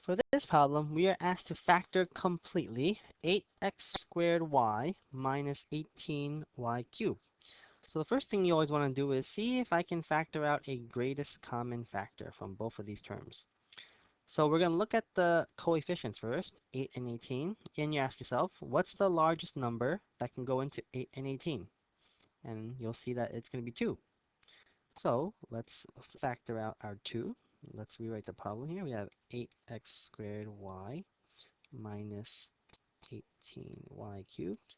For this problem, we are asked to factor completely 8x squared y minus 18y cubed. So the first thing you always want to do is see if I can factor out a greatest common factor from both of these terms. So we're going to look at the coefficients first, 8 and 18, and you ask yourself, what's the largest number that can go into 8 and 18? And you'll see that it's going to be 2. So let's factor out our 2. Let's rewrite the problem here. We have 8x squared y minus 18y cubed.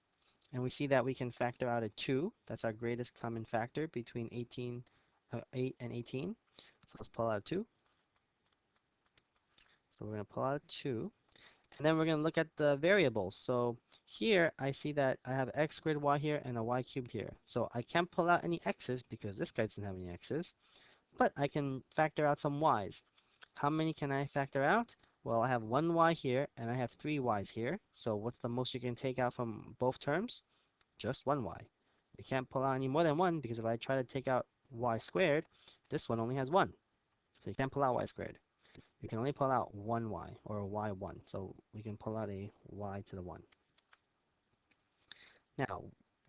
And we see that we can factor out a 2. That's our greatest common factor between 8 and 18. So let's pull out a 2. So we're going to pull out a 2. And then we're going to look at the variables. So here I see that I have x squared y here and a y cubed here. So I can't pull out any x's because this guy doesn't have any x's. But I can factor out some y's. How many can I factor out? Well, I have one y here and I have three y's here. So what's the most you can take out from both terms? Just one y. You can't pull out any more than one because if I try to take out y squared, this one only has one. So you can't pull out y squared. You can only pull out one y or a y1. So we can pull out a y to the 1. Now,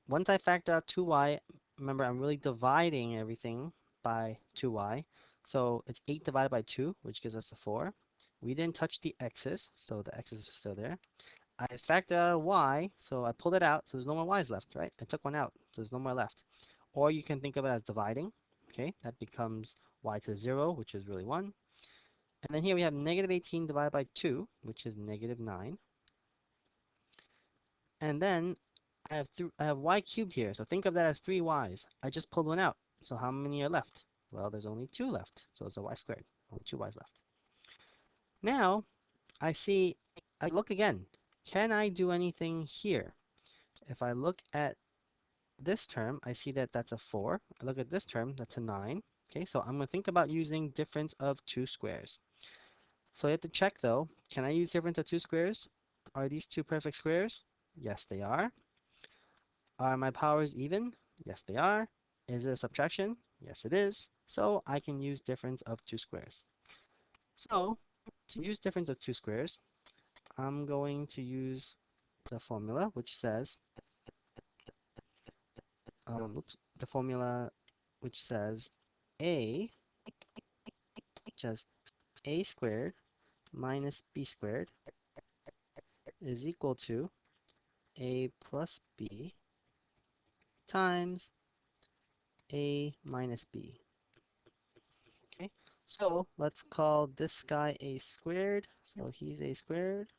once I factor out 2y, remember I'm really dividing everything by 2y. So it's 8 divided by 2, which gives us a 4. We didn't touch the x's, so the x's are still there. I factored out a y, so I pulled it out, so there's no more y's left, right? I took one out, so there's no more left. Or you can think of it as dividing, okay? That becomes y to the 0, which is really 1. And then here we have negative 18 divided by 2, which is negative 9. And then I have y cubed here, so think of that as 3 y's. I just pulled one out, so how many are left? Well, there's only 2 left, so it's a y squared. Only 2 y's left. Now, I look again. Can I do anything here? If I look at this term, I see that that's a 4. I look at this term, that's a 9. Okay, so I'm going to think about using difference of two squares. So you have to check though, can I use difference of two squares? Are these two perfect squares? Yes, they are. Are my powers even? Yes, they are. Is it a subtraction? Yes, it is. So I can use difference of two squares. So to use difference of two squares, I'm going to use the formula which says, the formula which says a, which has a squared minus b squared is equal to a plus b times a minus b. Okay, so let's call this guy a squared. So he's a squared.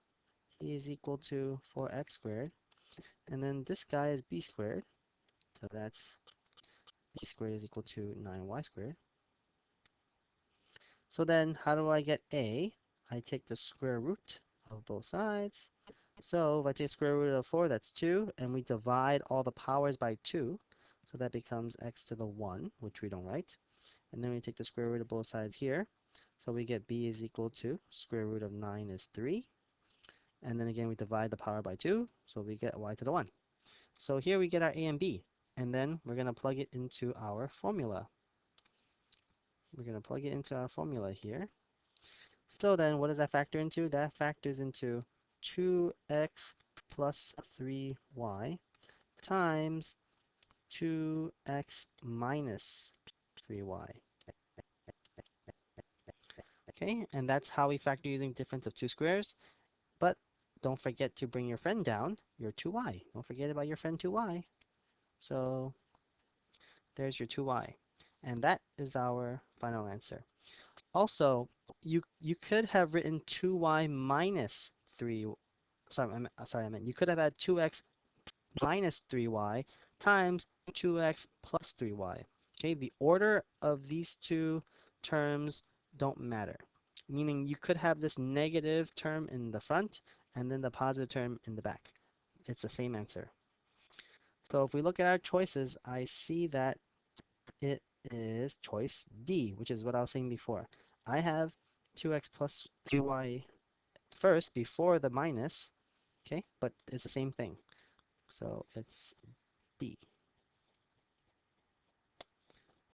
He is equal to 4x squared. And then this guy is b squared. So that's b squared is equal to 9y squared. So then how do I get a? I take the square root of both sides. So if I take square root of 4, that's 2, and we divide all the powers by 2, so that becomes x to the 1, which we don't write. And then we take the square root of both sides here, so we get b is equal to square root of 9 is 3. And then again we divide the power by 2, so we get y to the 1. So here we get our a and b, and then we're going to plug it into our formula. We're going to plug it into our formula here. So then what does that factor into? That factors into 2x plus 3y times 2x minus 3y. Okay, and that's how we factor using difference of two squares. But don't forget to bring your friend down, your 2y. Don't forget about your friend 2y. So there's your 2y. And that is our final answer. Also, you could have written 2y minus 3. Sorry, I meant you could have had 2x minus 3y times 2x plus 3y. Okay, the order of these two terms don't matter. Meaning you could have this negative term in the front and then the positive term in the back. It's the same answer. So if we look at our choices, I see that it is choice D, which is what I was saying before. I have 2x plus 3y first before the minus, okay, but it's the same thing. So it's D.